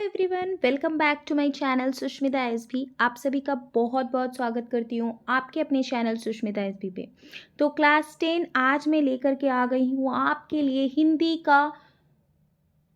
Everyone, welcome back to my channel Sushmita SB. आप सभी का बहुत बहुत स्वागत करती हूँ आपके अपने चैनल सुष्मिता एसबी पे। तो क्लास 10 आज मैं लेकर के आ गई हूँ आपके लिए हिंदी का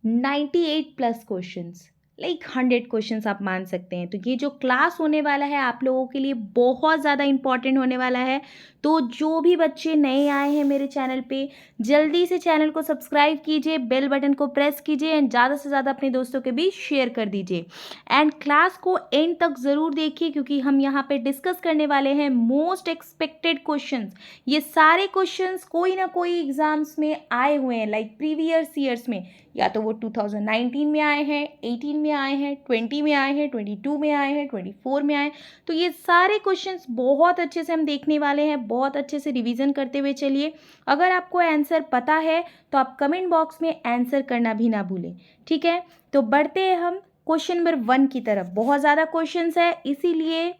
98 प्लस क्वेश्चंस, लाइक 100 क्वेश्चंस आप मान सकते हैं। तो ये जो क्लास होने वाला है आप लोगों के लिए बहुत ज़्यादा इंपॉर्टेंट होने वाला है। तो जो भी बच्चे नए आए हैं मेरे चैनल पे, जल्दी से चैनल को सब्सक्राइब कीजिए, बेल बटन को प्रेस कीजिए एंड ज़्यादा से ज़्यादा अपने दोस्तों के बीच शेयर कर दीजिए। एंड क्लास को एंड तक ज़रूर देखिए क्योंकि हम यहाँ पे डिस्कस करने वाले हैं मोस्ट एक्सपेक्टेड क्वेश्चंस। ये सारे क्वेश्चंस कोई ना कोई एग्जाम्स में आए हुए हैं, लाइक प्रीवियस ईयर्स में, या तो वो 2019 में आए हैं, 18 में आए हैं, 20 में आए हैं, 22 में आए हैं, 24 में आए। तो ये सारे क्वेश्चंस बहुत अच्छे से हम देखने वाले हैं, बहुत अच्छे से रिवीजन करते हुए चलिए। अगर आपको आंसर पता है तो आप कमेंट बॉक्स में आंसर करना भी ना भूलें, ठीक है। तो बढ़ते हैं हम क्वेश्चन नंबर 1 की तरफ। बहुत ज़्यादा क्वेश्चंस है, इसीलिए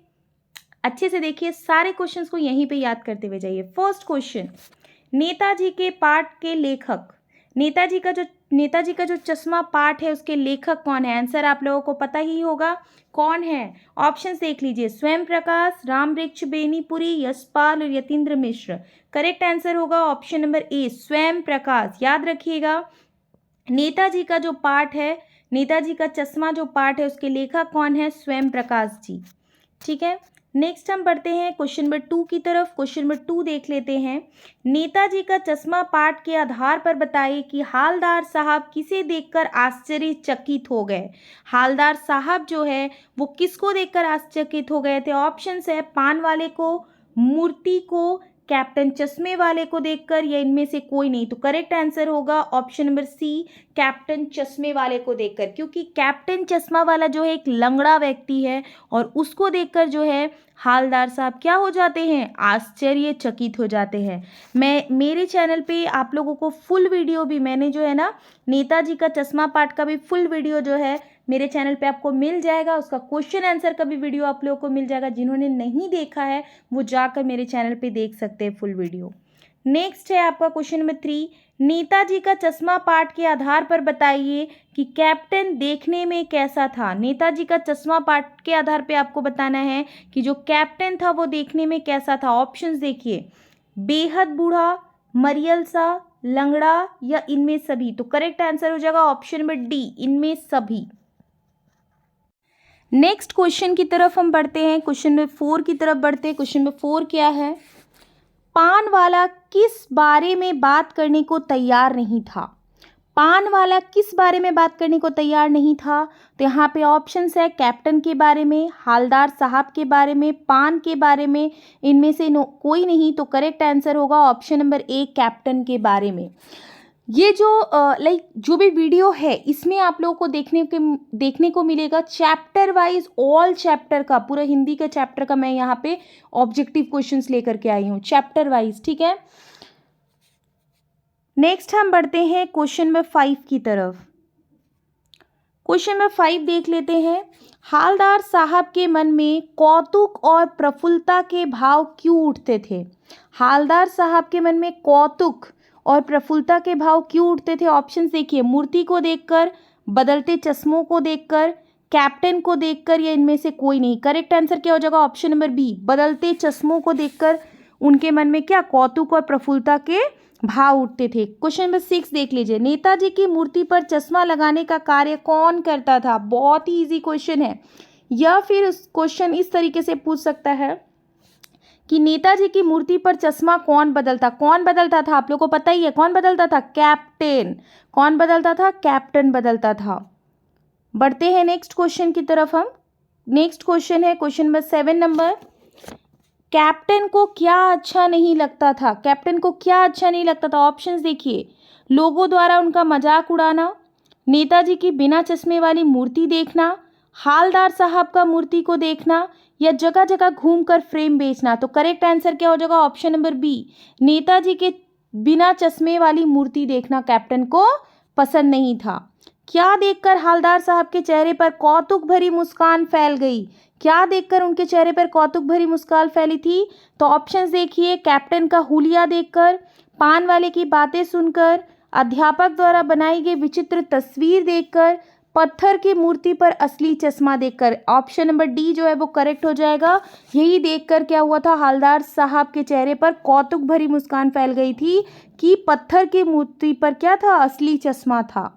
अच्छे से देखिए, सारे क्वेश्चंस को यहीं पे याद करते हुए जाइए। फर्स्ट क्वेश्चन, नेताजी के पाठ के लेखक, नेताजी का जो चश्मा पाठ है उसके लेखक कौन है? आंसर आप लोगों को पता ही होगा कौन है। ऑप्शंस देख लीजिए, स्वयं प्रकाश, रामवृक्ष बेनीपुरी, यशपाल और यतीन्द्र मिश्र। करेक्ट आंसर होगा ऑप्शन नंबर ए, स्वयं प्रकाश। याद रखिएगा, नेताजी का जो पाठ है, नेताजी का चश्मा जो पाठ है उसके लेखक कौन है? स्वयं प्रकाश जी, ठीक है। नेक्स्ट हम बढ़ते हैं क्वेश्चन नंबर 2 की तरफ। क्वेश्चन नंबर 2 देख लेते हैं। नेताजी का चश्मा पाठ के आधार पर बताइए कि हालदार साहब किसे देखकर आश्चर्यचकित हो गए। हालदार साहब जो है वो किसको देखकर आश्चर्यचकित हो गए थे? ऑप्शंस है पान वाले को, मूर्ति को, कैप्टन चश्मे वाले को देखकर, या इनमें से कोई नहीं। तो करेक्ट आंसर होगा ऑप्शन नंबर सी, कैप्टन चश्मे वाले को देखकर, क्योंकि कैप्टन चश्मा वाला जो है एक लंगड़ा व्यक्ति है और उसको देखकर जो है हालदार साहब क्या हो जाते हैं? आश्चर्यचकित हो जाते हैं। मेरे चैनल पे आप लोगों को फुल वीडियो भी मैंने जो है ना, नेताजी का चश्मा पाठ का भी फुल वीडियो जो है मेरे चैनल पे आपको मिल जाएगा। उसका क्वेश्चन आंसर का भी वीडियो आप लोगों को मिल जाएगा। जिन्होंने नहीं देखा है वो जाकर मेरे चैनल पे देख सकते हैं फुल वीडियो। नेक्स्ट है आपका क्वेश्चन नंबर 3, नेताजी का चश्मा पाठ के आधार पर बताइए कि कैप्टन देखने में कैसा था। नेताजी का चश्मा पाठ के आधार पे आपको बताना है कि जो कैप्टन था वो देखने में कैसा था। ऑप्शंस देखिए, बेहद बूढ़ा, मरियल सा, लंगड़ा, या इनमें सभी। तो करेक्ट आंसर हो जाएगा ऑप्शन नंबर डी, इनमें सभी। नेक्स्ट क्वेश्चन की तरफ हम बढ़ते हैं, क्वेश्चन नंबर 4 की तरफ बढ़ते हैं। क्वेश्चन नंबर 4 क्या है? पान वाला किस बारे में बात करने को तैयार नहीं था? पान वाला किस बारे में बात करने को तैयार नहीं था? तो यहाँ पे ऑप्शंस है कैप्टन के बारे में, हालदार साहब के बारे में, पान के बारे में, इनमें से कोई नहीं। तो करेक्ट आंसर होगा ऑप्शन नंबर ए, कैप्टन के बारे में। ये जो जो भी वीडियो है इसमें आप लोगों को देखने को मिलेगा चैप्टर वाइज, ऑल चैप्टर का, पूरा हिंदी का चैप्टर का मैं यहाँ पे ऑब्जेक्टिव क्वेश्चंस लेकर के आई हूँ चैप्टर वाइज, ठीक है। नेक्स्ट हम बढ़ते हैं क्वेश्चन नंबर 5 की तरफ। क्वेश्चन नंबर 5 देख लेते हैं। हालदार साहब के मन में कौतुक और प्रफुल्लता के भाव क्यों उठते थे? हालदार साहब के मन में कौतुक और प्रफुल्लता के भाव क्यों उठते थे? ऑप्शंस देखिए, मूर्ति को देखकर, बदलते चश्मों को देखकर, कैप्टन को देखकर, या इनमें से कोई नहीं। करेक्ट आंसर क्या हो जाएगा? ऑप्शन नंबर बी, बदलते चश्मों को देखकर उनके मन में क्या, कौतुक और प्रफुल्लता के भाव उठते थे। क्वेश्चन नंबर 6 देख लीजिए। नेताजी की मूर्ति पर चश्मा लगाने का कार्य कौन करता था? बहुत ही इजी क्वेश्चन है। या फिर क्वेश्चन इस तरीके से पूछ सकता है कि नेताजी की मूर्ति पर चश्मा कौन बदलता था? आप लोगों को पता ही है कौन बदलता था? कैप्टन। कौन बदलता था? कैप्टन बदलता था। बढ़ते हैं नेक्स्ट क्वेश्चन की तरफ हम। नेक्स्ट क्वेश्चन है क्वेश्चन नंबर 7 नंबर। कैप्टन को क्या अच्छा नहीं लगता था? कैप्टन को क्या अच्छा नहीं लगता था? ऑप्शंस देखिए, लोगों द्वारा उनका मजाक उड़ाना, नेताजी की बिना चश्मे वाली मूर्ति देखना, हालदार साहब का मूर्ति को देखना, या जगह जगह घूमकर फ्रेम बेचना। तो करेक्ट आंसर क्या हो जाएगा? ऑप्शन नंबर बी, नेताजी के बिना चश्मे वाली मूर्ति देखना कैप्टन को पसंद नहीं था। क्या देखकर हालदार साहब के चेहरे पर कौतुक भरी मुस्कान फैल गई? क्या देखकर उनके चेहरे पर कौतुक भरी मुस्कान फैली थी? तो ऑप्शंस देखिए, कैप्टन का हुलिया देखकर, पान वाले की बातें सुनकर, अध्यापक द्वारा बनाई गई विचित्र तस्वीर देखकर, पत्थर की मूर्ति पर असली चश्मा देखकर। ऑप्शन नंबर डी जो है वो करेक्ट हो जाएगा। यही देखकर क्या हुआ था, हवलदार साहब के चेहरे पर कौतुक भरी मुस्कान फैल गई थी कि पत्थर की मूर्ति पर क्या था, असली चश्मा था।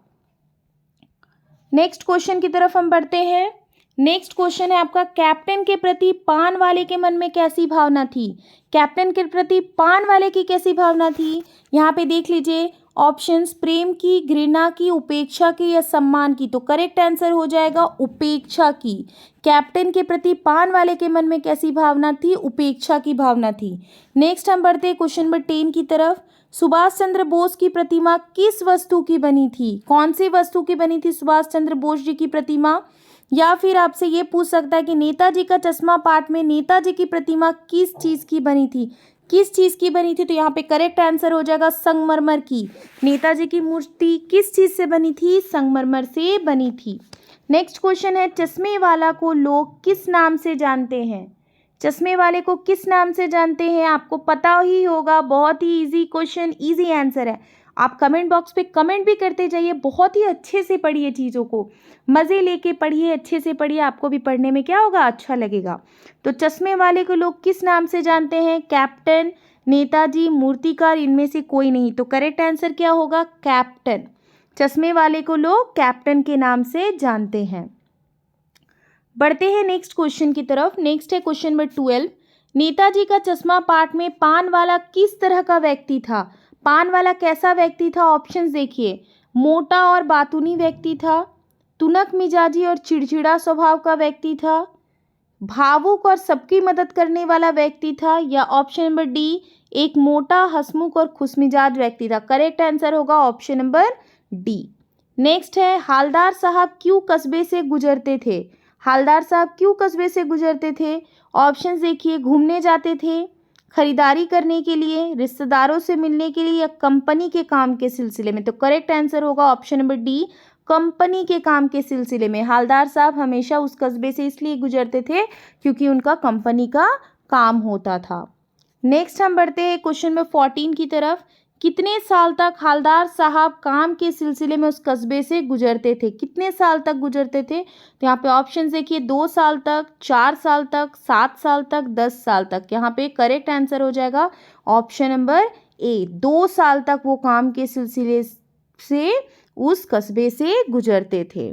नेक्स्ट क्वेश्चन की तरफ हम बढ़ते हैं। नेक्स्ट क्वेश्चन है आपका, कैप्टन के प्रति पान वाले के मन में कैसी भावना थी। कैप्टन के प्रति पान वाले की कैसी भावना थी, यहाँ पे देख लीजिए ऑप्शंस, प्रेम की, घृणा की, उपेक्षा की या सम्मान की। तो करेक्ट आंसर हो जाएगा उपेक्षा की। कैप्टन के प्रति पान वाले के मन में कैसी भावना थी, उपेक्षा की भावना थी। नेक्स्ट हम बढ़ते हैं क्वेश्चन नंबर 10 की तरफ। सुभाष चंद्र बोस की प्रतिमा किस वस्तु की बनी थी, कौन सी वस्तु की बनी थी सुभाष चंद्र बोस जी की प्रतिमा। या फिर आपसे ये पूछ सकता है कि नेताजी का चश्मा पाठ में नेताजी की प्रतिमा किस चीज की बनी थी, किस चीज की बनी थी। तो यहाँ पे करेक्ट आंसर हो जाएगा संगमरमर की। नेताजी की मूर्ति किस चीज से बनी थी, संगमरमर से बनी थी। नेक्स्ट क्वेश्चन है, चश्मे वाला को लोग किस नाम से जानते हैं। चश्मे वाले को किस नाम से जानते हैं, आपको पता ही होगा। बहुत ही इजी क्वेश्चन, इजी आंसर है। आप कमेंट बॉक्स पे कमेंट भी करते जाइए, बहुत ही अच्छे से पढ़िए, चीज़ों को मज़े लेके पढ़िए, अच्छे से पढ़िए, आपको भी पढ़ने में क्या होगा, अच्छा लगेगा। तो चश्मे वाले को लोग किस नाम से जानते हैं, कैप्टन, नेताजी, मूर्तिकार, इनमें से कोई नहीं। तो करेक्ट आंसर क्या होगा, कैप्टन। चश्मे वाले को लोग कैप्टन के नाम से जानते हैं। बढ़ते हैं नेक्स्ट क्वेश्चन की तरफ। नेक्स्ट है क्वेश्चन नंबर 12। नेताजी का चश्मा पाठ में पान वाला किस तरह का व्यक्ति था। पान वाला कैसा व्यक्ति था, ऑप्शंस देखिए। मोटा और बातूनी व्यक्ति था, तुनक मिजाजी और चिड़चिड़ा स्वभाव का व्यक्ति था, भावुक और सबकी मदद करने वाला व्यक्ति था, या ऑप्शन नंबर डी, एक मोटा, हंसमुख और खुशमिजाज व्यक्ति था। करेक्ट आंसर होगा ऑप्शन नंबर डी। नेक्स्ट है, हालदार साहब क्यों कस्बे से गुजरते थे। हालदार साहब क्यों कस्बे से गुजरते थे, ऑप्शंस देखिए। घूमने जाते थे, खरीदारी करने के लिए, रिश्तेदारों से मिलने के लिए, या कंपनी के काम के सिलसिले में। तो करेक्ट आंसर होगा ऑप्शन नंबर डी, कंपनी के काम के सिलसिले में। हालदार साहब हमेशा उस कस्बे से इसलिए गुजरते थे क्योंकि उनका कंपनी का काम होता था। नेक्स्ट हम बढ़ते हैं क्वेश्चन नंबर 14 की तरफ। कितने साल तक हालदार साहब काम के सिलसिले में उस कस्बे से गुजरते थे, कितने साल तक गुजरते थे। तो यहाँ पे ऑप्शन देखिए, 2 साल तक, 4 साल तक, 7 साल तक, 10 साल तक। यहाँ पे करेक्ट आंसर हो जाएगा ऑप्शन नंबर ए, 2 साल तक वो काम के सिलसिले से उस कस्बे से गुजरते थे।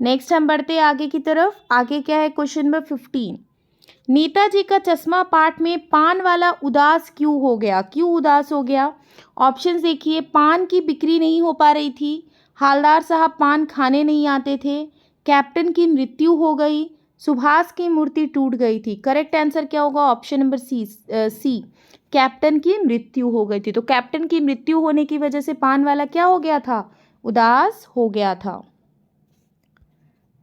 नेक्स्ट हम बढ़ते हैं आगे की तरफ। आगे क्या है, क्वेश्चन नंबर 15। नेताजी का चश्मा पाठ में पान वाला उदास क्यों हो गया, क्यों उदास हो गया। ऑप्शंस देखिए, पान की बिक्री नहीं हो पा रही थी, हालदार साहब पान खाने नहीं आते थे, कैप्टन की मृत्यु हो गई, सुभाष की मूर्ति टूट गई थी। करेक्ट आंसर क्या होगा, ऑप्शन नंबर सी, कैप्टन की मृत्यु हो गई थी। तो कैप्टन की मृत्यु होने की वजह से पान वाला क्या हो गया था, उदास हो गया था।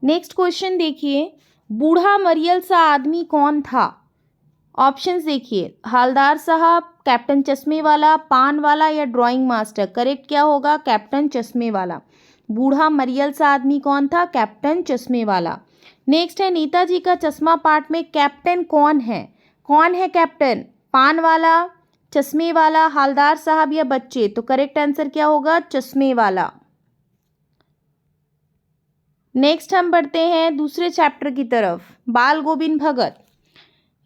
नेक्स्ट क्वेश्चन देखिए, बूढ़ा मरियल सा आदमी कौन था। ऑप्शंस देखिए, हालदार साहब, कैप्टन चश्मे वाला, पान वाला, या ड्राइंग मास्टर। करेक्ट क्या होगा, कैप्टन चश्मे वाला। बूढ़ा मरियल सा आदमी कौन था, कैप्टन चश्मे वाला। नेक्स्ट है, नेताजी का चश्मा पाठ में कैप्टन कौन है, कौन है कैप्टन, पान वाला, चश्मे वाला, हालदार साहब या बच्चे। तो करेक्ट आंसर क्या होगा, चश्मे वाला। नेक्स्ट हम बढ़ते हैं दूसरे चैप्टर की तरफ, बाल गोविंद भगत।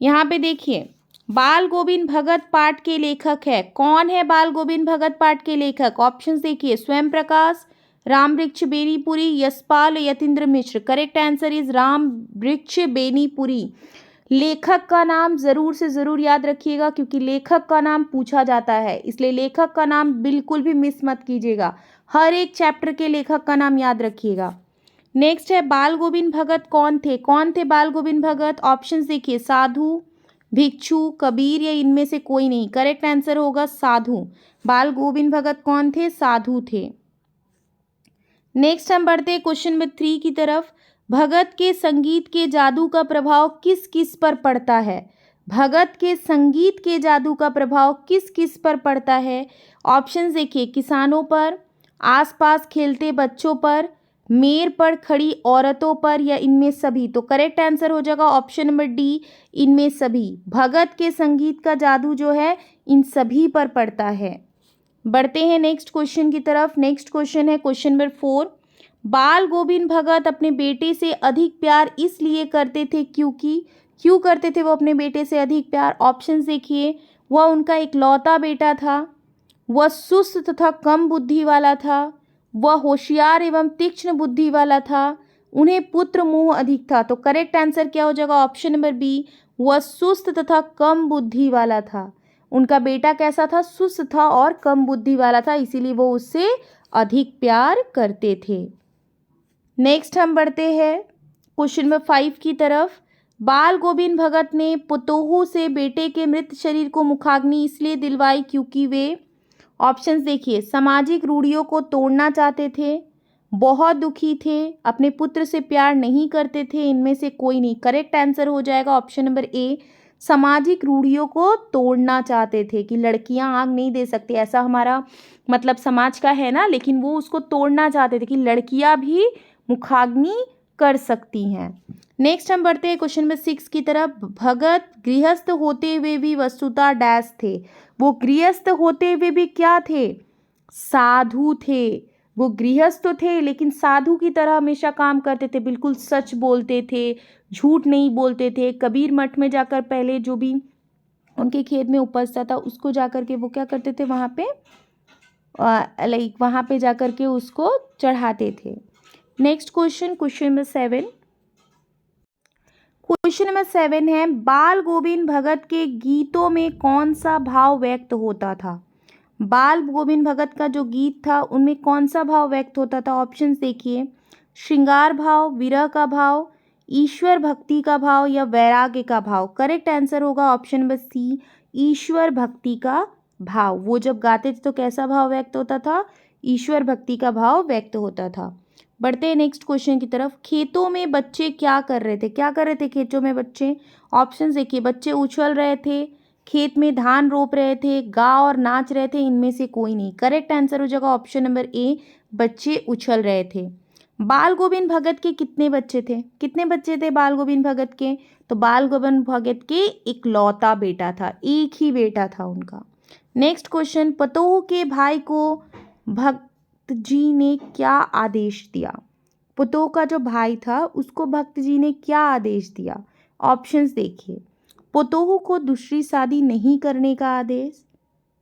यहाँ पे देखिए, बाल गोविंद भगत पाठ के लेखक है, कौन है बाल गोविंद भगत पाठ के लेखक। ऑप्शंस देखिए, स्वयं प्रकाश, राम वृक्ष बेनीपुरी, यशपाल, यतीन्द्र मिश्र। करेक्ट आंसर इज राम वृक्ष बेनीपुरी। लेखक का नाम ज़रूर से ज़रूर याद रखिएगा क्योंकि लेखक का नाम पूछा जाता है, इसलिए लेखक का नाम बिल्कुल भी मिस मत कीजिएगा। हर एक चैप्टर के लेखक का नाम याद रखिएगा। नेक्स्ट है, बाल गोविंद भगत कौन थे, कौन थे बाल गोविंद भगत। ऑप्शंस देखिए, साधु, भिक्षु, कबीर, या इनमें से कोई नहीं। करेक्ट आंसर होगा साधु। बाल गोविंद भगत कौन थे, साधु थे। नेक्स्ट हम बढ़ते हैं क्वेश्चन नंबर 3 की तरफ। भगत के संगीत के जादू का प्रभाव किस किस पर पड़ता है। भगत के संगीत के जादू का प्रभाव किस किस पर पड़ता है। ऑप्शंस देखिए, किसानों पर, आसपास खेलते बच्चों पर, मेर पर खड़ी औरतों पर, या इनमें सभी। तो करेक्ट आंसर हो जाएगा ऑप्शन नंबर डी, इनमें सभी। भगत के संगीत का जादू जो है इन सभी पर पड़ता है। बढ़ते हैं नेक्स्ट क्वेश्चन की तरफ। नेक्स्ट क्वेश्चन है क्वेश्चन नंबर 4। बाल गोविंद भगत अपने बेटे से अधिक प्यार इसलिए करते थे क्योंकि, क्यों करते थे वो अपने बेटे से अधिक प्यार? ऑप्शंस देखिए, वह उनका इकलौता बेटा था, वह सुस्त तथा कम बुद्धि वाला था, वह होशियार एवं तीक्ष्ण बुद्धि वाला था, उन्हें पुत्र मोह अधिक था। तो करेक्ट आंसर क्या हो जाएगा? ऑप्शन नंबर बी, वह सुस्त तथा कम बुद्धि वाला था। उनका बेटा कैसा था? सुस्त था और कम बुद्धि वाला था, इसीलिए वो उससे अधिक प्यार करते थे। नेक्स्ट हम बढ़ते हैं क्वेश्चन नंबर 5 की तरफ। बाल गोविंद भगत ने पुतोहू से बेटे के मृत शरीर को मुखाग्नि इसलिए दिलवाई क्योंकि वे, ऑप्शंस देखिए, सामाजिक रूढ़ियों को तोड़ना चाहते थे, बहुत दुखी थे, अपने पुत्र से प्यार नहीं करते थे, इनमें से कोई नहीं। करेक्ट आंसर हो जाएगा ऑप्शन नंबर ए, सामाजिक रूढ़ियों को तोड़ना चाहते थे कि लड़कियां आग नहीं दे सकती, ऐसा हमारा मतलब समाज का है ना, लेकिन वो उसको तोड़ना चाहते थे कि लड़कियां भी मुखाग्नि कर सकती हैं। नेक्स्ट हम बढ़ते हैं क्वेश्चन नंबर 6 की तरफ। भगत गृहस्थ होते हुए भी वस्तुतः डैश थे। वो गृहस्थ होते हुए भी क्या थे? साधु थे। वो गृहस्थ तो थे लेकिन साधु की तरह हमेशा काम करते थे, बिल्कुल सच बोलते थे, झूठ नहीं बोलते थे। कबीर मठ में जाकर पहले जो भी उनके खेत में उपजता था उसको जाकर के वो क्या करते थे, वहाँ पे वहाँ पे जाकर के उसको चढ़ाते थे। Next question, question number 7। Question number 7 है, बाल गोविंद भगत के गीतों में कौन सा भाव व्यक्त होता था? बाल गोविंद भगत का जो गीत था उनमें कौन सा भाव व्यक्त होता था? ऑप्शंस देखिए, श्रृंगार भाव, विरह का भाव, ईश्वर भक्ति का भाव या वैराग्य का भाव। करेक्ट आंसर होगा ऑप्शन नंबर सी, ईश्वर भक्ति का भाव। वो जब गाते थे तो कैसा भाव व्यक्त होता था? ईश्वर भक्ति का भाव व्यक्त होता था। बढ़ते हैं नेक्स्ट क्वेश्चन की तरफ। खेतों में बच्चे क्या कर रहे थे? क्या कर रहे थे खेतों में बच्चे? ऑप्शंस देखिए, बच्चे उछल रहे थे, खेत में धान रोप रहे थे, गा और नाच रहे थे, इनमें से कोई नहीं। करेक्ट आंसर हो जाएगा ऑप्शन नंबर ए, बच्चे उछल रहे थे। बाल गोविंद भगत के कितने बच्चे थे? कितने बच्चे थे बाल गोविंद भगत के? तो बाल गोविंद भगत के इकलौता बेटा था, एक ही बेटा था उनका। नेक्स्ट क्वेश्चन, पतोह के भाई को भक्त जी ने क्या आदेश दिया? पतोह का जो भाई था उसको भक्त जी ने क्या आदेश दिया? ऑप्शंस देखिए, पतोह को दूसरी शादी नहीं करने का आदेश,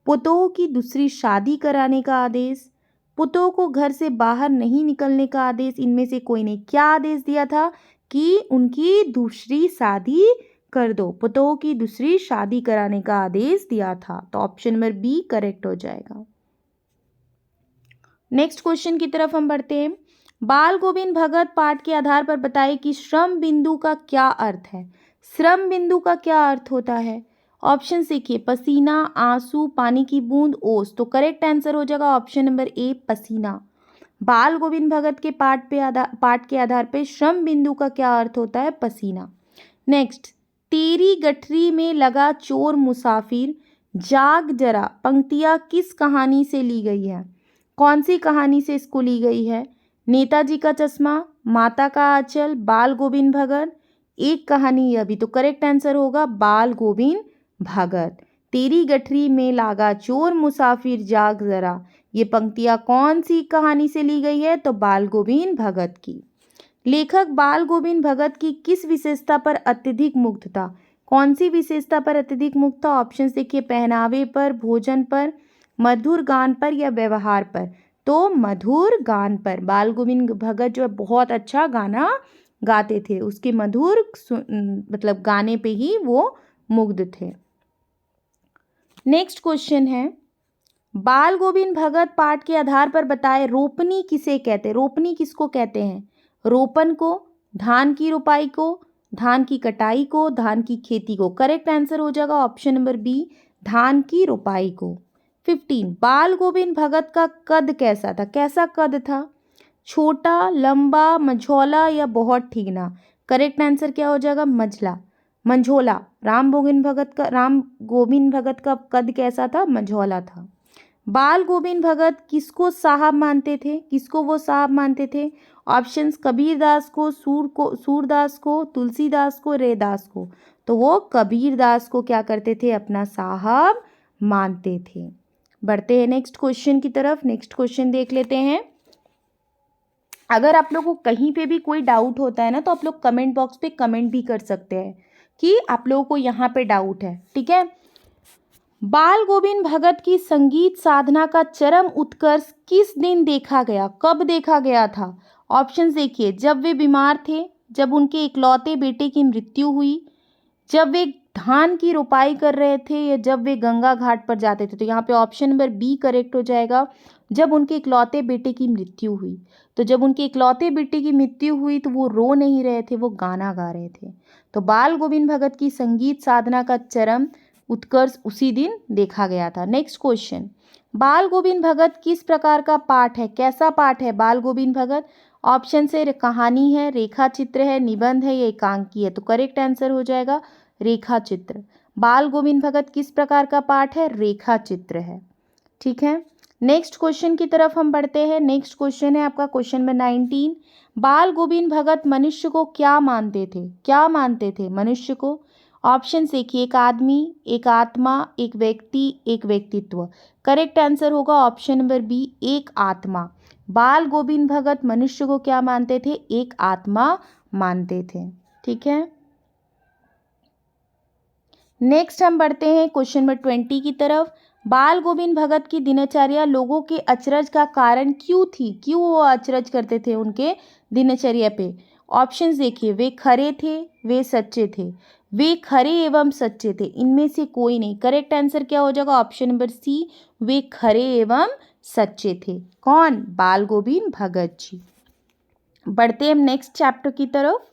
पतोह की दूसरी शादी कराने का आदेश, पतोह को घर से बाहर नहीं निकलने का आदेश, इनमें से कोई नहीं। क्या आदेश दिया था? कि उनकी दूसरी शादी कर दो, पतोह की दूसरी शादी कराने का आदेश दिया था। तो ऑप्शन नंबर बी करेक्ट हो जाएगा। नेक्स्ट क्वेश्चन की तरफ हम बढ़ते हैं। बाल गोविंद भगत पाठ के आधार पर बताइए कि श्रम बिंदु का क्या अर्थ है? श्रम बिंदु का क्या अर्थ होता है? ऑप्शन देखिए, पसीना, आंसू, पानी की बूंद, ओस। तो करेक्ट आंसर हो जाएगा ऑप्शन नंबर ए, पसीना। बाल गोविंद भगत के पाठ के आधार पर श्रम बिंदु का क्या अर्थ होता है? पसीना। नेक्स्ट, तेरी गठरी में लगा चोर मुसाफिर, जाग जरा, पंक्तियाँ किस कहानी से ली गई है? कौन सी कहानी से इसको ली गई है? नेताजी का चश्मा, माता का आंचल, बाल गोविंद भगत, एक कहानी यह भी। तो करेक्ट आंसर होगा बाल गोविंद भगत। तेरी गठरी में लागा चोर मुसाफिर, जाग जरा, ये पंक्तियाँ कौन सी कहानी से ली गई है? तो बाल गोविंद भगत की। लेखक बाल गोविंद भगत की किस विशेषता पर अत्यधिक मुग्ध था? कौन सी विशेषता पर अत्यधिक मुग्ध था? ऑप्शंस देखिए, पहनावे पर, भोजन पर, मधुर गान पर या व्यवहार पर। तो मधुर गान पर। बाल गोविंद भगत जो है बहुत अच्छा गाना गाते थे, उसके मधुर मतलब गाने पे ही वो मुग्ध थे। नेक्स्ट क्वेश्चन है, बाल गोविंद भगत पाठ के आधार पर बताए रोपनी किसे कहते हैं? रोपनी किसको कहते हैं? रोपन को, धान की रोपाई को, धान की कटाई को, धान की खेती को। करेक्ट आंसर हो जाएगा ऑप्शन नंबर बी, धान की रोपाई को। 15, बाल गोविंद भगत का कद कैसा था? कैसा कद था? छोटा, लंबा, मझौला या बहुत ठीकना? करेक्ट आंसर क्या हो जाएगा? मंझोला। राम गोविंद भगत का कद कैसा था? मंझौला था। बाल गोविंद भगत किसको साहब मानते थे? किसको वो साहब मानते थे? ऑप्शंस, कबीरदास को, सूरदास को, तुलसीदास को, रैदास को। तो वो कबीरदास को क्या करते थे? अपना साहब मानते थे। बढ़ते हैं नेक्स्ट क्वेश्चन की तरफ। नेक्स्ट क्वेश्चन देख लेते हैं। अगर आप लोगों को कहीं पे भी कोई डाउट होता है ना, तो आप लोग कमेंट बॉक्स पे कमेंट भी कर सकते हैं कि आप लोगों को यहाँ पे डाउट है, ठीक है। बाल गोविंद भगत की संगीत साधना का चरम उत्कर्ष किस दिन देखा गया, कब देखा गया था? ऑप्शंस देखिए, जब वे बीमार थे, जब उनके इकलौते बेटे की मृत्यु हुई, जब वे धान की रोपाई कर रहे थे, या जब वे गंगा घाट पर जाते थे। तो यहाँ पे ऑप्शन नंबर बी करेक्ट हो जाएगा, जब उनके इकलौते बेटे की मृत्यु हुई। तो जब उनके इकलौते बेटे की मृत्यु हुई तो वो रो नहीं रहे थे, वो गाना गा रहे थे। तो बाल गोविंद भगत की संगीत साधना का चरम उत्कर्ष उसी दिन देखा गया था। नेक्स्ट क्वेश्चन, बाल गोविंद भगत किस प्रकार का पाठ है, कैसा पाठ है बाल गोविंद भगत? ऑप्शन से कहानी है, रेखा चित्र है, निबंध है या एकांकी है। तो करेक्ट आंसर हो जाएगा रेखा चित्र। बाल गोविंद भगत किस प्रकार का पाठ है? रेखा चित्र है, ठीक है। नेक्स्ट क्वेश्चन की तरफ हम बढ़ते हैं। नेक्स्ट क्वेश्चन है आपका क्वेश्चन नंबर 19। बाल गोविंद भगत मनुष्य को क्या मानते थे, क्या मानते थे मनुष्य को? ऑप्शन देखिए, एक आदमी, एक आत्मा, एक व्यक्ति, एक व्यक्तित्व। करेक्ट आंसर होगा ऑप्शन नंबर बी, एक आत्मा। बाल गोविंद भगत मनुष्य को क्या मानते थे? एक आत्मा मानते थे, ठीक है। नेक्स्ट हम बढ़ते हैं क्वेश्चन नंबर 20 की तरफ। बाल गोविंद भगत की दिनचर्या लोगों के अचरज का कारण क्यों थी, क्यों वो अचरज करते थे उनके दिनचर्या पे? ऑप्शंस देखिए, वे खरे थे, वे सच्चे थे, वे खरे एवं सच्चे थे, इनमें से कोई नहीं। करेक्ट आंसर क्या हो जाएगा? ऑप्शन नंबर सी, वे खरे एवं सच्चे थे। कौन? बाल गोविंद भगत जी। बढ़ते हैं हम नेक्स्ट चैप्टर की तरफ।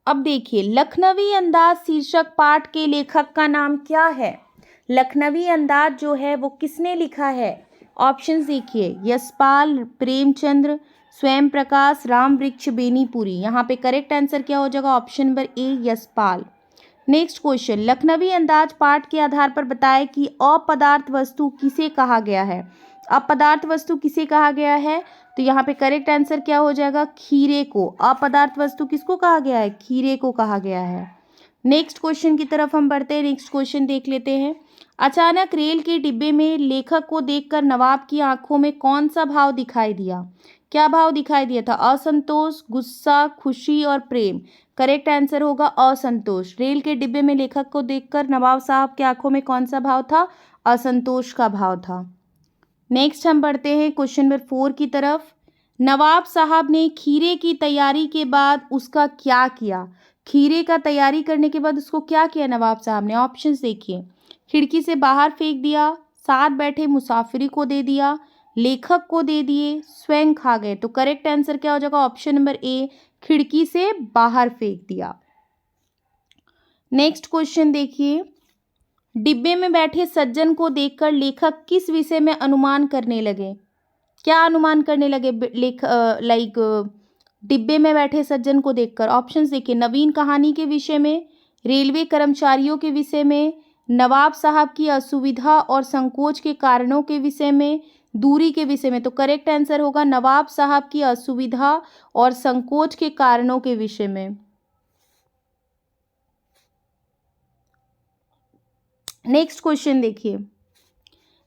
अब देखिए, लखनवी अंदाज शीर्षक पाठ के लेखक का नाम क्या है? लखनवी अंदाज जो है वो किसने लिखा है? ऑप्शंस देखिए, यशपाल, प्रेमचंद्र, स्वयं प्रकाश, राम वृक्ष बेनीपुरी। यहाँ पे करेक्ट आंसर क्या हो जाएगा? Option number A, Yashpal. Next question, Lakhnavi Andaz पाठ के आधार पर बताएं कि अपदार्थ वस्तु किसे कहा गया है। अपदार्थ वस्तु किसे कहा गया है? तो यहाँ पे करेक्ट आंसर क्या हो जाएगा? खीरे को। अपदार्थ वस्तु किसको कहा गया है? खीरे को कहा गया है। नेक्स्ट क्वेश्चन की तरफ हम बढ़ते हैं। नेक्स्ट क्वेश्चन देख लेते हैं। अचानक रेल के डिब्बे में लेखक को देखकर नवाब की आंखों में कौन सा भाव दिखाई दिया? क्या भाव दिखाई दिया था? असंतोष, गुस्सा, खुशी और प्रेम। करेक्ट आंसर होगा असंतोष। रेल के डिब्बे में लेखक को देखकर नवाब साहब की आंखों में कौन सा भाव था? असंतोष का भाव था। नेक्स्ट हम बढ़ते हैं क्वेश्चन नंबर 4 की तरफ। नवाब साहब ने खीरे की तैयारी के बाद उसका क्या किया? खीरे का तैयारी करने के बाद उसको क्या किया नवाब साहब ने? ऑप्शंस देखिए, खिड़की से बाहर फेंक दिया, साथ बैठे मुसाफिरी को दे दिया, लेखक को दे दिए, स्वयं खा गए। तो करेक्ट आंसर क्या हो जाएगा? ऑप्शन नंबर ए, खिड़की से बाहर फेंक दिया। नेक्स्ट क्वेश्चन देखिए, डिब्बे में बैठे सज्जन को देखकर लेखक किस विषय में अनुमान करने लगे? क्या अनुमान करने लगे डिब्बे में बैठे सज्जन को देखकर? ऑप्शंस देखिए, नवीन कहानी के विषय में, रेलवे कर्मचारियों के विषय में, नवाब साहब की असुविधा और संकोच के कारणों के विषय में, दूरी के विषय में। तो करेक्ट आंसर होगा नवाब साहब की असुविधा और संकोच के कारणों के विषय में। नेक्स्ट क्वेश्चन देखिए,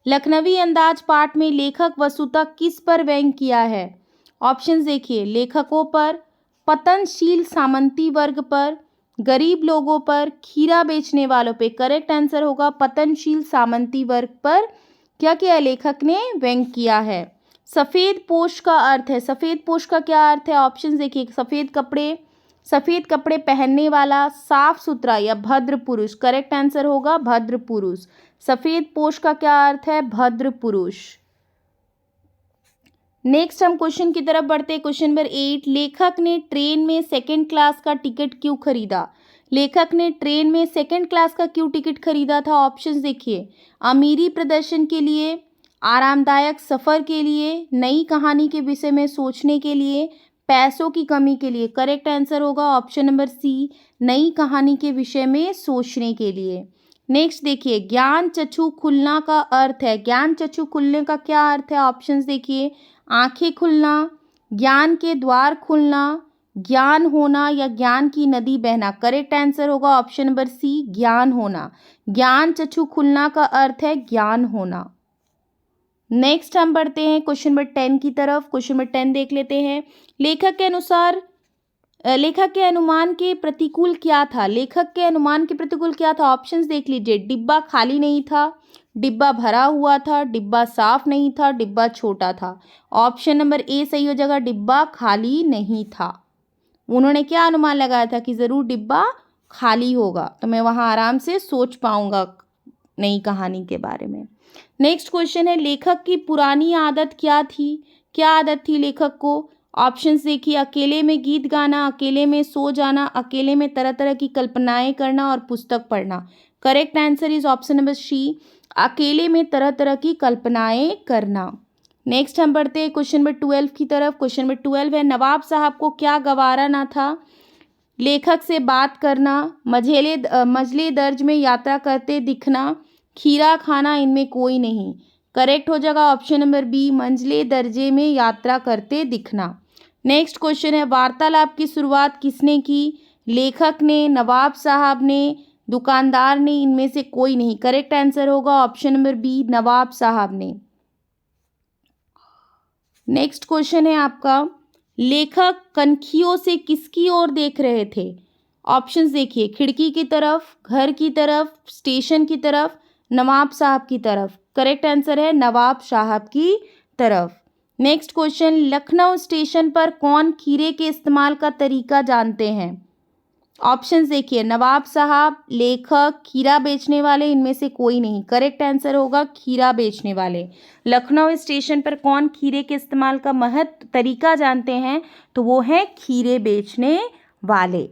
लखनवी अंदाज पाठ में लेखक वस्तुतः किस पर व्यंग किया है? ऑप्शंस देखिए, लेखकों पर, पतनशील सामंती वर्ग पर, गरीब लोगों पर, खीरा बेचने वालों पे। करेक्ट आंसर होगा पतनशील सामंती वर्ग पर क्या किया लेखक ने? व्यंग किया है। सफेद पोश का अर्थ है, सफेद पोश का क्या अर्थ है? ऑप्शंस देखिए, सफेद कपड़े पहनने वाला, साफ सुथरा या भद्र पुरुष। करेक्ट आंसर होगा भद्र पुरुष। सफेद पोश का क्या अर्थ है? भद्र पुरुष। नेक्स्ट हम क्वेश्चन की तरफ बढ़ते हैं। क्वेश्चन नंबर 8, लेखक ने ट्रेन में सेकंड क्लास का टिकट क्यों खरीदा? लेखक ने ट्रेन में सेकंड क्लास का क्यों टिकट खरीदा था? ऑप्शंस देखिए, अमीरी प्रदर्शन के लिए, आरामदायक सफ़र के लिए, नई कहानी के विषय में सोचने के लिए, पैसों की कमी के लिए। करेक्ट आंसर होगा ऑप्शन नंबर सी, नई कहानी के विषय में सोचने के लिए। नेक्स्ट देखिए, ज्ञान चक्षु खुलना का अर्थ है, ज्ञान चक्षु खुलने का क्या अर्थ है? ऑप्शंस देखिए, आंखें खुलना, ज्ञान के द्वार खुलना, ज्ञान होना या ज्ञान की नदी बहना। करेक्ट आंसर होगा ऑप्शन नंबर सी, ज्ञान होना। ज्ञान चक्षु खुलना का अर्थ है ज्ञान होना। नेक्स्ट हम बढ़ते हैं क्वेश्चन नंबर 10 की तरफ। क्वेश्चन नंबर 10 देख लेते हैं। लेखक के अनुसार लेखक के अनुमान के प्रतिकूल क्या था? लेखक के अनुमान के प्रतिकूल क्या था? ऑप्शंस देख लीजिए। डिब्बा खाली नहीं था, डिब्बा भरा हुआ था, डिब्बा साफ नहीं था, डिब्बा छोटा था। ऑप्शन नंबर ए सही हो जाएगा, डिब्बा खाली नहीं था। उन्होंने क्या अनुमान लगाया था कि ज़रूर डिब्बा खाली होगा, तो मैं वहाँ आराम से सोच पाऊंगा नई कहानी के बारे में। नेक्स्ट क्वेश्चन है, लेखक की पुरानी आदत क्या थी? क्या आदत थी लेखक को? ऑप्शंस देखिए। अकेले में गीत गाना, अकेले में सो जाना, अकेले में तरह तरह की कल्पनाएं करना और पुस्तक पढ़ना। Correct answer is option number C, अकेले में तरह तरह की कल्पनाएं करना। नेक्स्ट हम बढ़ते हैं क्वेश्चन नंबर 12 की तरफ। क्वेश्चन नंबर 12 है, नवाब साहब को क्या गवारा ना था? लेखक से बात करना, मझले दर्ज में यात्रा करते दिखना, खीरा खाना, इनमें कोई नहीं। करेक्ट हो जाएगा ऑप्शन नंबर बी, मंझले दर्जे में यात्रा करते दिखना। नेक्स्ट क्वेश्चन है, वार्तालाप की शुरुआत किसने की? लेखक ने, नवाब साहब ने, दुकानदार ने, इनमें से कोई नहीं। करेक्ट आंसर होगा ऑप्शन नंबर बी, नवाब साहब ने। नेक्स्ट क्वेश्चन है आपका, लेखक कनखियों से किसकी ओर देख रहे थे? ऑप्शंस देखिए। खिड़की की तरफ, घर की तरफ, स्टेशन की तरफ, नवाब साहब की तरफ। करेक्ट आंसर है नवाब साहब की तरफ। नेक्स्ट क्वेश्चन, लखनऊ स्टेशन पर कौन खीरे के इस्तेमाल का तरीका जानते हैं? ऑप्शंस देखिए। नवाब साहब, लेखक, खीरा बेचने वाले, इनमें से कोई नहीं। करेक्ट आंसर होगा खीरा बेचने वाले। लखनऊ स्टेशन पर कौन खीरे के इस्तेमाल का तरीका जानते हैं? तो वो है खीरे बेचने वाले।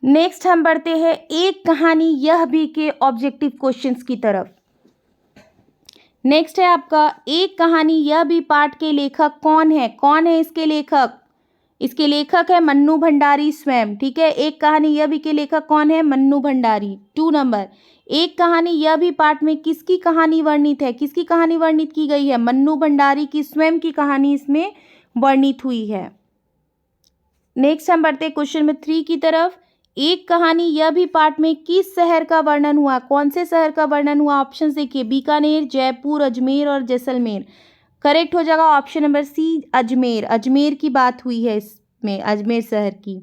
नेक्स्ट हम बढ़ते हैं एक कहानी यह भी के ऑब्जेक्टिव क्वेश्चंस की तरफ। नेक्स्ट है आपका, एक कहानी यह भी पाठ के लेखक कौन है? कौन है इसके लेखक? इसके लेखक है मन्नू भंडारी स्वयं। ठीक है, एक कहानी यह भी के लेखक कौन है? मन्नू भंडारी। 2 नंबर, एक कहानी यह भी पाठ में किसकी कहानी वर्णित है? किसकी कहानी वर्णित की गई है? मन्नू भंडारी की स्वयं की कहानी इसमें वर्णित हुई है। नेक्स्ट हम बढ़ते हैं क्वेश्चन नंबर 3 की तरफ। एक कहानी यह भी पाठ में किस शहर का वर्णन हुआ? कौन से शहर का वर्णन हुआ? ऑप्शन देखिए। बीकानेर, जयपुर, अजमेर और जैसलमेर। करेक्ट हो जाएगा option number C, Ajmer. Ajmer की बात हुई है इसमें, अजमेर शहर की।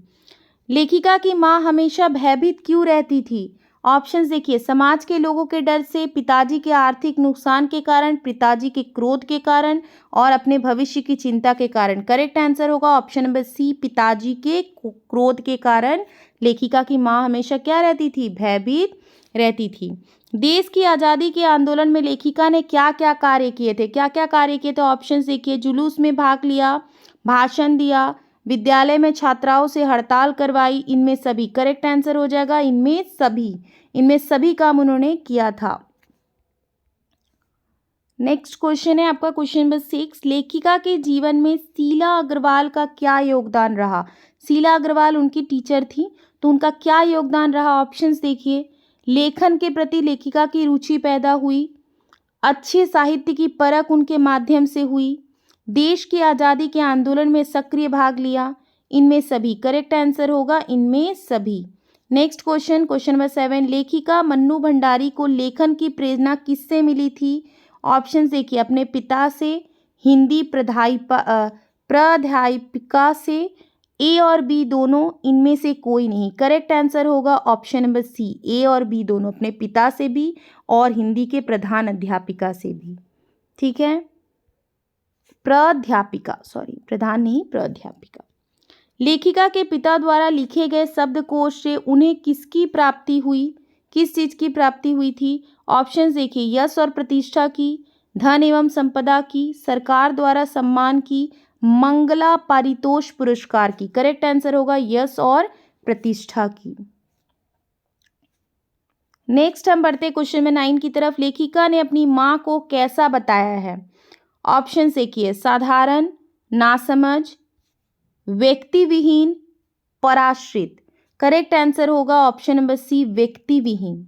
लेखिका की माँ हमेशा भयभीत क्यों रहती थी? ऑप्शंस देखिए। समाज के लोगों के डर से, पिताजी के आर्थिक नुकसान के कारण, पिताजी के क्रोध के कारण और अपने भविष्य की चिंता के कारण। करेक्ट आंसर होगा ऑप्शन नंबर सी, पिताजी के क्रोध के कारण लेखिका की माँ हमेशा क्या रहती थी? भयभीत रहती थी। देश की आज़ादी के आंदोलन में लेखिका ने क्या क्या कार्य किए थे? क्या क्या कार्य किए थे? ऑप्शंस देखिए। जुलूस में भाग लिया, भाषण दिया, विद्यालय में छात्राओं से हड़ताल करवाई, इनमें सभी। करेक्ट आंसर हो जाएगा इनमें सभी। इनमें सभी काम उन्होंने किया था। नेक्स्ट क्वेश्चन है आपका क्वेश्चन नंबर 6। लेखिका के जीवन में शीला अग्रवाल का क्या योगदान रहा? शीला अग्रवाल उनकी टीचर थी, तो उनका क्या योगदान रहा? ऑप्शंस देखिए। लेखन के प्रति लेखिका की रुचि पैदा हुई, अच्छे साहित्य की परख उनके माध्यम से हुई, देश की आज़ादी के आंदोलन में सक्रिय भाग लिया, इनमें सभी। करेक्ट आंसर होगा इनमें सभी। Next question, question number 7। लेखिका मन्नू भंडारी को लेखन की प्रेरणा किससे मिली थी? ऑप्शंस देखिए। अपने पिता से, हिंदी प्राध्यापिका से, ए और बी दोनों, इनमें से कोई नहीं। करेक्ट आंसर होगा ऑप्शन नंबर सी, ए और बी दोनों, अपने पिता से भी और हिंदी के प्रधान अध्यापिका से भी। ठीक है, प्राध्यापिका, सॉरी प्रधान नहीं, प्राध्यापिका। लेखिका के पिता द्वारा लिखे गए शब्दकोश से उन्हें किसकी प्राप्ति हुई? किस चीज की प्राप्ति हुई थी? ऑप्शंस देखिए। यश और प्रतिष्ठा की, धन एवं संपदा की, सरकार द्वारा सम्मान की, मंगला पारितोष पुरस्कार की। करेक्ट आंसर होगा यश और प्रतिष्ठा की। नेक्स्ट हम बढ़ते हैं क्वेश्चन नंबर 9 की तरफ। लेखिका ने अपनी माँ को कैसा बताया है? ऑप्शन देखिए। साधारण, नासमझ, व्यक्ति विहीन, पराश्रित। करेक्ट आंसर होगा ऑप्शन नंबर सी, व्यक्ति विहीन,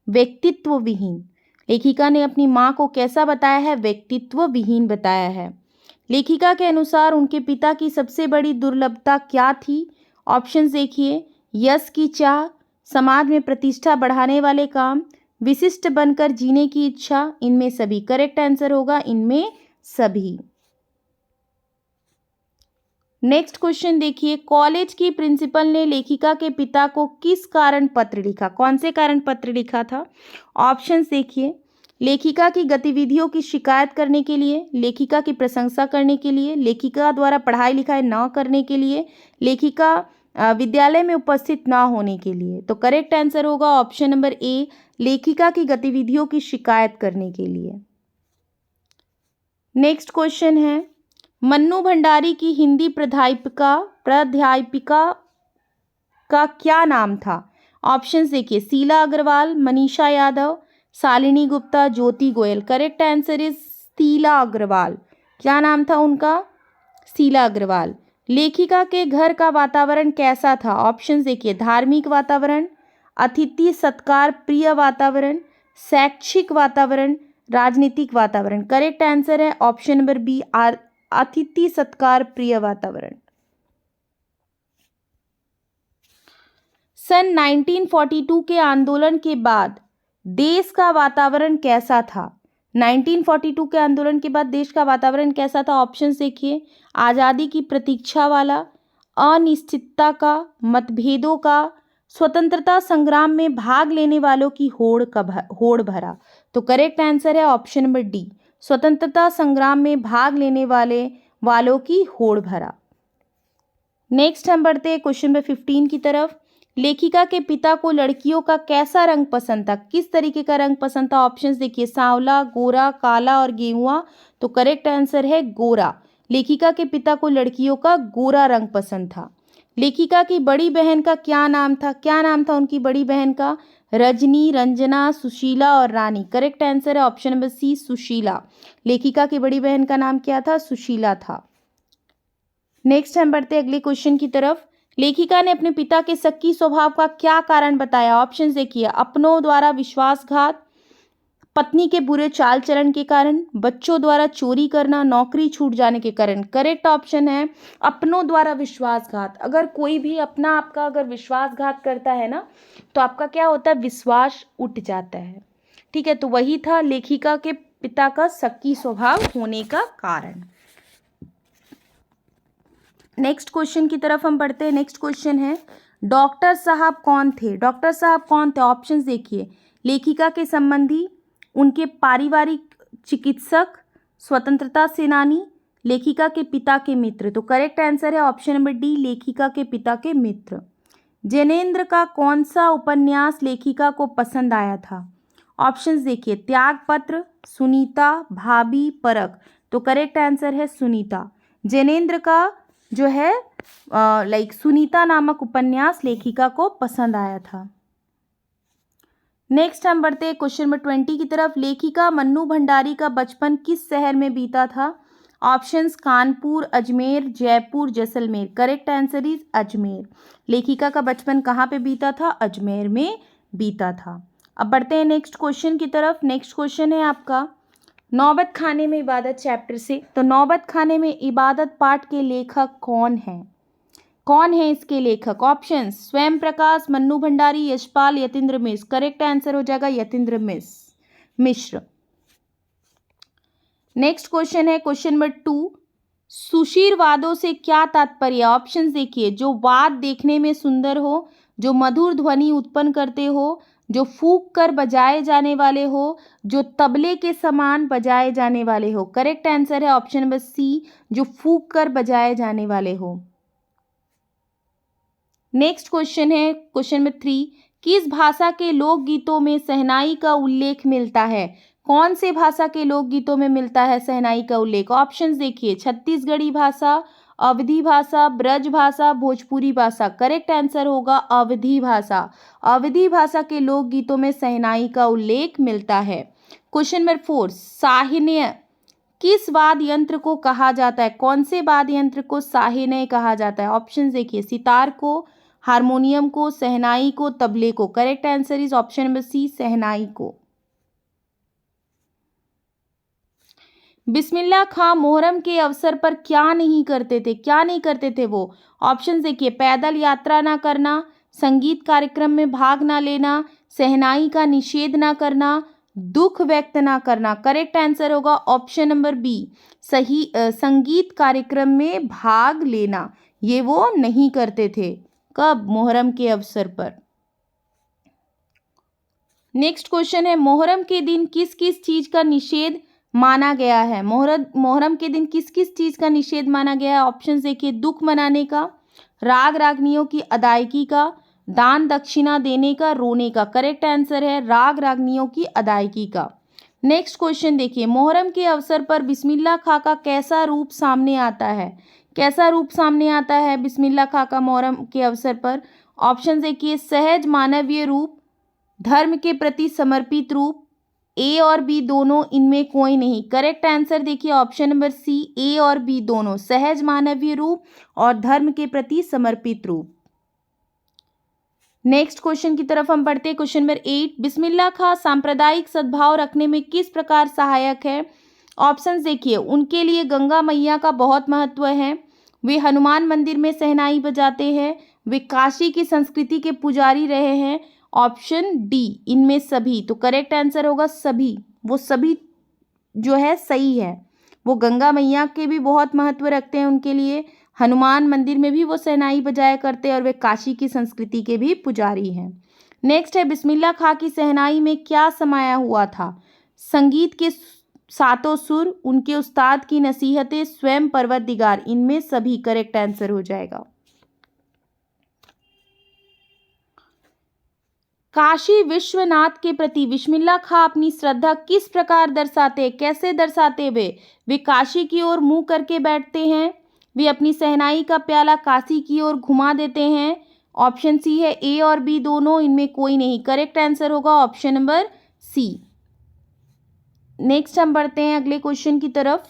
व्यक्तित्व विहीन। लेखिका ने अपनी माँ को कैसा बताया है? व्यक्तित्व विहीन बताया है। लेखिका के अनुसार उनके पिता की सबसे बड़ी दुर्लभता क्या थी? ऑप्शंस देखिए। यश की चाह, समाज में प्रतिष्ठा बढ़ाने वाले काम, विशिष्ट बनकर जीने की इच्छा, इनमें सभी। करेक्ट आंसर होगा इनमें सभी। नेक्स्ट क्वेश्चन देखिए, कॉलेज की प्रिंसिपल ने लेखिका के पिता को किस कारण पत्र लिखा? कौन से कारण पत्र लिखा था? ऑप्शंस देखिए, लेखिका की गतिविधियों की शिकायत करने के लिए, लेखिका की प्रशंसा करने के लिए, लेखिका द्वारा पढ़ाई लिखाई न करने के लिए, लेखिका विद्यालय में उपस्थित ना होने के लिए। तो करेक्ट आंसर होगा ऑप्शन नंबर ए, लेखिका की गतिविधियों की शिकायत करने के लिए। नेक्स्ट क्वेश्चन है, मन्नू भंडारी की हिंदी प्राध्यापिका का क्या नाम था? ऑप्शंस देखिए, Sheela Agarwal, Manisha Yadav, Shalini Gupta, Jyoti Goyal. Correct answer is Sheela Agarwal. क्या नाम था उनका? शीला अग्रवाल। लेखिका के घर का वातावरण कैसा था? ऑप्शंस देखिए, धार्मिक वातावरण, अतिथि सत्कार प्रिय वातावरण, शैक्षिक वातावरण, राजनीतिक वातावरण। करेक्ट आंसर है ऑप्शन नंबर बी, अतिथि सत्कार प्रिय वातावरण। सन 1942 के आंदोलन के बाद देश का वातावरण कैसा था? 1942 के आंदोलन के बाद देश का वातावरण कैसा था? ऑप्शंस देखिए, आज़ादी की प्रतीक्षा वाला, अनिश्चितता का, मतभेदों का, स्वतंत्रता संग्राम में भाग लेने वालों की होड़ भरा। तो करेक्ट आंसर है ऑप्शन नंबर डी, स्वतंत्रता संग्राम में भाग लेने वालों की होड़ भरा। नेक्स्ट हम बढ़ते हैं क्वेश्चन नंबर 15 की तरफ। लेखिका के पिता को लड़कियों का कैसा रंग पसंद था? किस तरीके का रंग पसंद था? ऑप्शंस देखिए, सांवला, गोरा, काला और गेहुआ। तो करेक्ट आंसर है गोरा। लेखिका के पिता को लड़कियों का गोरा रंग पसंद था। लेखिका की बड़ी बहन का क्या नाम था? क्या नाम था उनकी बड़ी बहन का? रजनी, रंजना, सुशीला और रानी। करेक्ट आंसर है ऑप्शन नंबर सी, सुशीला। लेखिका की बड़ी बहन का नाम क्या था? सुशीला था। नेक्स्ट हम बढ़ते हैं अगले क्वेश्चन की तरफ। लेखिका ने अपने पिता के शक्की स्वभाव का क्या कारण बताया? ऑप्शंस देखिए, अपनों द्वारा विश्वासघात, पत्नी के बुरे चाल चलन के कारण, बच्चों द्वारा चोरी करना, नौकरी छूट जाने के कारण। करेक्ट ऑप्शन है अपनों द्वारा विश्वासघात। अगर कोई भी अपना आपका अगर विश्वासघात करता है ना, तो आपका क्या होता है? विश्वास उठ जाता है। ठीक है, तो वही था लेखिका के पिता का शक्की स्वभाव होने का कारण। नेक्स्ट क्वेश्चन की तरफ हम बढ़ते हैं। नेक्स्ट क्वेश्चन है, डॉक्टर साहब कौन थे? डॉक्टर साहब कौन थे? ऑप्शंस देखिए, लेखिका के संबंधी, उनके पारिवारिक चिकित्सक, स्वतंत्रता सेनानी, लेखिका के पिता के मित्र। तो करेक्ट आंसर है ऑप्शन नंबर डी, लेखिका के पिता के मित्र। जैनेन्द्र का कौन सा उपन्यास लेखिका को पसंद आया था? ऑप्शंस देखिए, त्यागपत्र, सुनीता, भाभी, परख। तो करेक्ट आंसर है सुनीता। जैनेन्द्र का जो है सुनीता नामक उपन्यास लेखिका को पसंद आया था। नेक्स्ट हम बढ़ते हैं क्वेश्चन नंबर 20 की तरफ। लेखिका मन्नू भंडारी का बचपन किस शहर में बीता था? Options, Kanpur, Ajmer, Jaipur, Jaisalmer. Correct answer is Ajmer. लेखिका का बचपन कहाँ पे बीता था? अजमेर में बीता था। अब बढ़ते हैं नेक्स्ट क्वेश्चन की तरफ। नेक्स्ट क्वेश्चन है आपका, नौबत खाने में इबादत चैप्टर से। तो नौबत खाने में इबादत पाठ के लेखक कौन हैं? कौन है इसके लेखक? ऑप्शन, स्वयं प्रकाश, मन्नू भंडारी, यशपाल, यतीन्द्र मिश्र। करेक्ट आंसर हो जाएगा यतीन्द्र मिश्र। नेक्स्ट क्वेश्चन है क्वेश्चन नंबर 2, सुशीर वादों से क्या तात्पर्य? ऑप्शंस देखिए, जो वाद देखने में सुंदर हो, जो मधुर ध्वनि उत्पन्न करते हो, जो फूंक कर बजाए जाने वाले हो, जो तबले के समान बजाए जाने वाले हो। करेक्ट आंसर है ऑप्शन नंबर सी, जो फूंक कर बजाए जाने वाले हो। नेक्स्ट क्वेश्चन है क्वेश्चन नंबर 3, किस भाषा के लोकगीतों में शहनाई का उल्लेख मिलता है? कौन से भाषा के लोकगीतों में मिलता है शहनाई का उल्लेख? ऑप्शंस देखिए, छत्तीसगढ़ी भाषा, अवधी भाषा, ब्रज भाषा, भोजपुरी भाषा। करेक्ट आंसर होगा अवधी भाषा। अवधी भाषा के लोकगीतों में शहनाई का उल्लेख मिलता है। क्वेश्चन नंबर 4, साहिन्य किस वाद्य यंत्र को कहा जाता है? कौन से वाद्य यंत्र को साहिन्य कहा जाता है? ऑप्शंस देखिए, सितार को, हारमोनियम को, शहनाई को, तबले को। Correct answer is option number C, शहनाई को। बिस्मिल्लाह खां मोहर्रम के अवसर पर क्या नहीं करते थे? क्या नहीं करते थे वो? ऑप्शंस देखिए, पैदल यात्रा ना करना, संगीत कार्यक्रम में भाग ना लेना, शहनाई का निषेध ना करना, दुख व्यक्त ना करना। करेक्ट आंसर होगा ऑप्शन नंबर बी, सही संगीत कार्यक्रम में भाग लेना ये वो नहीं करते थे। कब? मोहर्रम के अवसर पर। नेक्स्ट क्वेश्चन है, मोहर्रम के दिन किस किस चीज का निषेध माना गया है? मोहर्रम के दिन किस किस चीज का निषेध माना गया है? ऑप्शन देखिए, दुख मनाने का, राग रागनियों की अदायगी का, दान दक्षिणा देने का, रोने का। करेक्ट आंसर है राग रागनियों की अदायगी का। नेक्स्ट क्वेश्चन देखिए, मोहर्रम के अवसर पर बिस्मिल्लाह खां का कैसा रूप सामने आता है? कैसा रूप सामने आता है बिस्मिल्लाह खां का मोहर्रम के अवसर पर? ऑप्शन देखिए, सहज मानवीय रूप, धर्म के प्रति समर्पित रूप, ए और बी दोनों, इनमें कोई नहीं। करेक्ट आंसर देखिए ऑप्शन नंबर सी, ए और बी दोनों, सहज मानवीय रूप और धर्म के प्रति समर्पित रूप। नेक्स्ट क्वेश्चन की तरफ हम बढ़ते हैं। क्वेश्चन नंबर 8, बिस्मिल्लाह खां सांप्रदायिक सद्भाव रखने में किस प्रकार सहायक है? ऑप्शंस देखिए, उनके लिए गंगा मैया का बहुत महत्व है, वे हनुमान मंदिर में शहनाई बजाते हैं, वे काशी की संस्कृति के पुजारी रहे हैं। ऑप्शन डी, इनमें सभी। तो करेक्ट आंसर होगा सभी, वो सभी जो है सही है। वो गंगा मैया के भी बहुत महत्व रखते हैं उनके लिए, हनुमान मंदिर में भी वो शहनाई बजाया करते हैं और वे काशी की संस्कृति के भी पुजारी हैं। नेक्स्ट है, बिस्मिल्लाह खां की शहनाई में क्या समाया हुआ था? संगीत के सातों सुर, उनके उस्ताद की नसीहतें, स्वयं परवरदिगार, इनमें सभी। करेक्ट आंसर हो जाएगा। काशी विश्वनाथ के प्रति बिस्मिल्लाह खां अपनी श्रद्धा किस प्रकार दर्शाते, कैसे दर्शाते? वे काशी की ओर मुंह करके बैठते हैं, वे अपनी शहनाई का प्याला काशी की ओर घुमा देते हैं। ऑप्शन सी है, ए और बी दोनों, इनमें कोई नहीं। करेक्ट आंसर होगा ऑप्शन नंबर सी। नेक्स्ट हम बढ़ते हैं अगले क्वेश्चन की तरफ।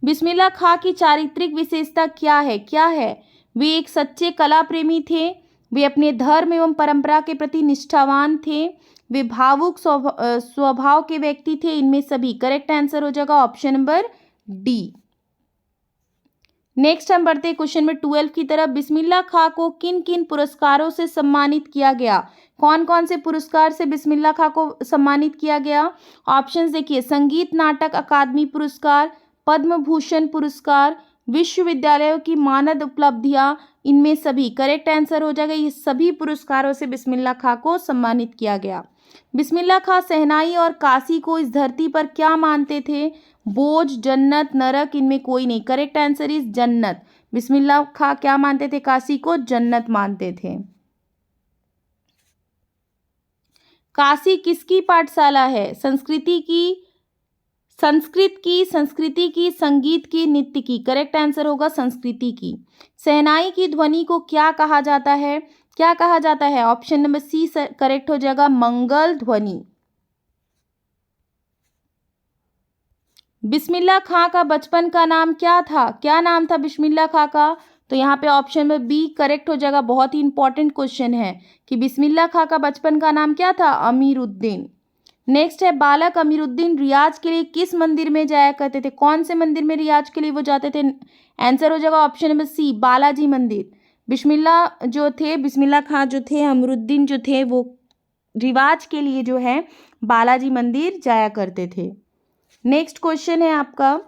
बिस्मिल्लाह खां की चारित्रिक विशेषता क्या है? क्या है? वे एक सच्चे कला प्रेमी थे, वे अपने धर्म एवं परंपरा के प्रति निष्ठावान थे, वे भावुक स्वभाव के व्यक्ति थे, इनमें सभी। करेक्ट आंसर हो जाएगा ऑप्शन नंबर डी। नेक्स्ट हम बढ़ते हैं क्वेश्चन नंबर 12 की तरफ। बिस्मिल्लाह खां को किन किन पुरस्कारों से सम्मानित किया गया? कौन कौन से पुरस्कार से बिस्मिल्लाह खां को सम्मानित किया गया? ऑप्शंस देखिए, संगीत नाटक अकादमी पुरस्कार, पद्म भूषण पुरस्कार, विश्वविद्यालयों की मानद उपलब्धियां, इनमें सभी। करेक्ट आंसर हो जाएगा, ये सभी पुरस्कारों से बिस्मिल्लाह खां को सम्मानित किया गया। बिस्मिल्लाह खां शहनाई और काशी को इस धरती पर क्या मानते थे? बोझ, जन्नत, नरक, इनमें कोई नहीं। करेक्ट आंसर इज जन्नत। बिस्मिल्लाह खां क्या मानते थे? काशी को जन्नत मानते थे। काशी किसकी पाठशाला है? संस्कृत की, संगीत की, नृत्य की। करेक्ट आंसर होगा संस्कृति की। शहनाई की ध्वनि को क्या कहा जाता है? क्या कहा जाता है? ऑप्शन नंबर सी करेक्ट हो जाएगा, मंगल ध्वनि। बिस्मिल्लाह खां का बचपन का नाम क्या था? क्या नाम था बिस्मिल्लाह खां का? तो यहाँ पे ऑप्शन में बी करेक्ट हो जाएगा। बहुत ही इंपॉर्टेंट क्वेश्चन है कि बिस्मिल्लाह खां का बचपन का नाम क्या था? अमीरुद्दीन। नेक्स्ट है, बालक अमीरुद्दीन रियाज के लिए किस मंदिर में जाया करते थे? कौन से मंदिर में रियाज के लिए वो जाते थे? आंसर हो जाएगा ऑप्शन नंबर सी, बालाजी मंदिर। बिस्मिल्लाह खां जो थे, अमीरुद्दीन जो थे, वो रिवाज के लिए जो है बालाजी मंदिर जाया करते थे। नेक्स्ट क्वेश्चन है आपका,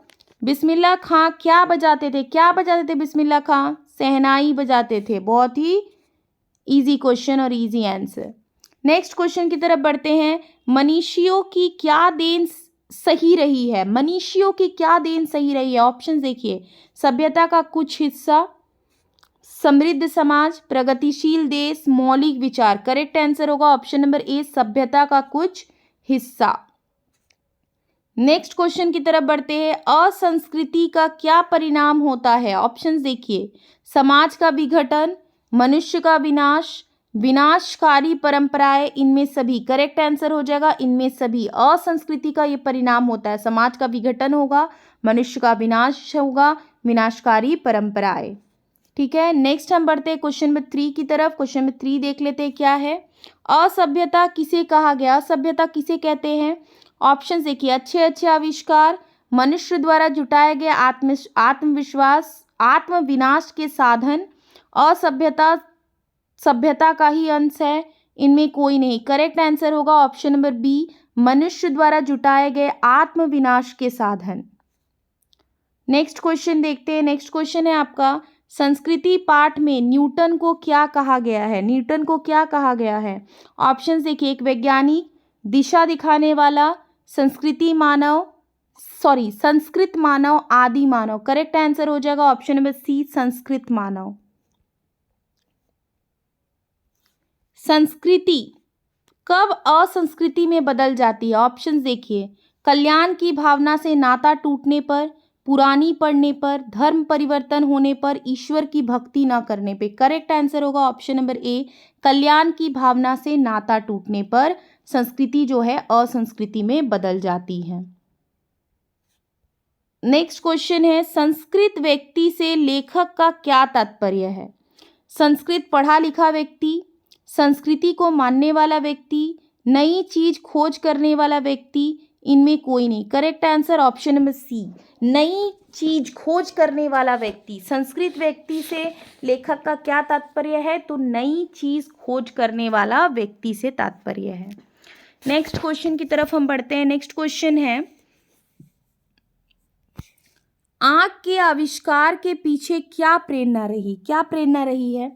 बिस्मिल्लाह खां क्या बजाते थे? क्या बजाते थे बिस्मिल्लाह खां? शहनाई बजाते थे। बहुत ही इजी क्वेश्चन और इजी आंसर। नेक्स्ट क्वेश्चन की तरफ बढ़ते हैं। मनीषियों की क्या देन सही रही है? मनीषियों की क्या देन सही रही है? ऑप्शन देखिए, सभ्यता का कुछ हिस्सा, समृद्ध समाज, प्रगतिशील देश, मौलिक विचार। करेक्ट आंसर होगा ऑप्शन नंबर ए, सभ्यता का कुछ हिस्सा। नेक्स्ट क्वेश्चन की तरफ बढ़ते हैं। असंस्कृति का क्या परिणाम होता है? ऑप्शंस देखिए, समाज का विघटन, मनुष्य का विनाश, विनाशकारी परंपराएं, इनमें सभी। करेक्ट आंसर हो जाएगा इनमें सभी। असंस्कृति का ये परिणाम होता है, समाज का विघटन होगा, मनुष्य का विनाश होगा, विनाशकारी परंपराएं। ठीक है, नेक्स्ट हम बढ़ते हैं क्वेश्चन नंबर 3 की तरफ। क्वेश्चन नंबर 3 देख लेते हैं क्या है। असभ्यता किसे कहा गया? असभ्यता किसे कहते हैं? ऑप्शन देखिए, अच्छे अच्छे आविष्कार, मनुष्य द्वारा जुटाए गए आत्मविश्वास, आत्मविनाश के साधन, असभ्यता सभ्यता का ही अंश है, इनमें कोई नहीं। करेक्ट आंसर होगा ऑप्शन नंबर बी, मनुष्य द्वारा जुटाए गए आत्मविनाश के साधन। नेक्स्ट क्वेश्चन देखते हैं। नेक्स्ट क्वेश्चन है आपका, संस्कृति पाठ में न्यूटन को क्या कहा गया है? न्यूटन को क्या कहा गया है? ऑप्शंस देखिए, एक वैज्ञानिक, दिशा दिखाने वाला, संस्कृत मानव, आदि मानव। करेक्ट आंसर हो जाएगा ऑप्शन नंबर सी, संस्कृत मानव। संस्कृति कब असंस्कृति में बदल जाती है? ऑप्शंस देखिए, कल्याण की भावना से नाता टूटने पर, पुरानी पड़ने पर, धर्म परिवर्तन होने पर, ईश्वर की भक्ति न करने पे। करेक्ट आंसर होगा ऑप्शन नंबर ए, कल्याण की भावना से नाता टूटने पर संस्कृति जो है असंस्कृति में बदल जाती है। नेक्स्ट क्वेश्चन है, संस्कृत व्यक्ति से लेखक का क्या तात्पर्य है? संस्कृत पढ़ा लिखा व्यक्ति, संस्कृति को मानने वाला व्यक्ति, नई चीज खोज करने वाला व्यक्ति, इनमें कोई नहीं। Correct answer option number C, नई चीज खोज करने वाला व्यक्ति। संस्कृत व्यक्ति से लेखक का क्या तात्पर्य है? तो नई चीज खोज करने वाला व्यक्ति से तात्पर्य है। नेक्स्ट क्वेश्चन की तरफ हम बढ़ते हैं। नेक्स्ट क्वेश्चन है, आंख के आविष्कार के पीछे क्या प्रेरणा रही? क्या प्रेरणा रही है?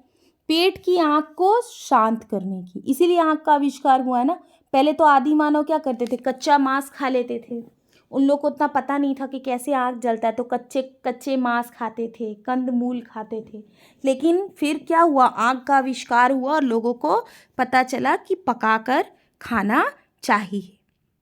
पेट की आंख को शांत करने की, इसीलिए आंख का आविष्कार हुआ है ना। पहले तो आदि मानव क्या करते थे? कच्चा मांस खा लेते थे। उन लोग को उतना पता नहीं था कि कैसे आंख जलता है, तो कच्चे कच्चे मांस खाते थे, कंद मूल खाते थे। लेकिन फिर क्या हुआ? आंख का आविष्कार हुआ और लोगों को पता चला कि पकाकर खाना चाहिए।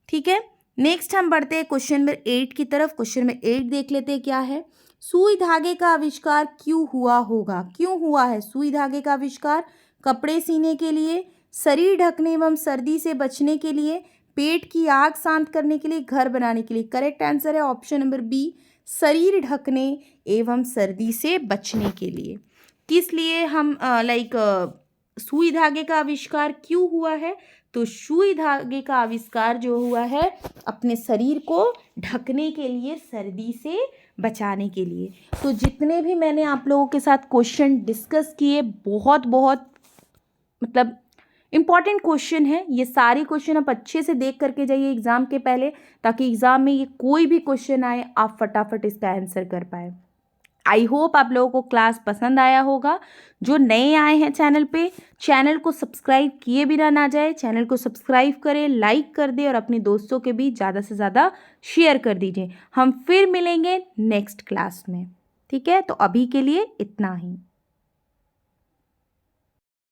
ठीक है, नेक्स्ट हम बढ़ते हैं क्वेश्चन नंबर 8 की तरफ। क्वेश्चन नंबर 8 देख लेते हैं क्या है। सुई धागे का आविष्कार क्यों हुआ होगा? क्यों हुआ है सुई धागे का आविष्कार? कपड़े सीने के लिए, शरीर ढकने एवं सर्दी से बचने के लिए, पेट की आग शांत करने के लिए, घर बनाने के लिए। करेक्ट आंसर है ऑप्शन नंबर बी, शरीर ढकने एवं सर्दी से बचने के लिए। किस लिए हम सुई धागे का आविष्कार क्यों हुआ है? तो सुई धागे का आविष्कार जो हुआ है अपने शरीर को ढकने के लिए, सर्दी से बचाने के लिए। तो जितने भी मैंने आप लोगों के साथ क्वेश्चन डिस्कस किए, बहुत मतलब इम्पॉर्टेंट क्वेश्चन है। ये सारे क्वेश्चन आप अच्छे से देख करके जाइए एग्ज़ाम के पहले, ताकि एग्ज़ाम में ये कोई भी क्वेश्चन आए आप फटाफट इसका आंसर कर पाए। आई होप आप लोगों को क्लास पसंद आया होगा। जो नए आए हैं चैनल पे, चैनल को सब्सक्राइब किए बिना ना जाए, चैनल को सब्सक्राइब करें, लाइक कर दें और अपने दोस्तों के बीच ज़्यादा से ज़्यादा शेयर कर दीजिए। हम फिर मिलेंगे नेक्स्ट क्लास में। ठीक है, तो अभी के लिए इतना ही।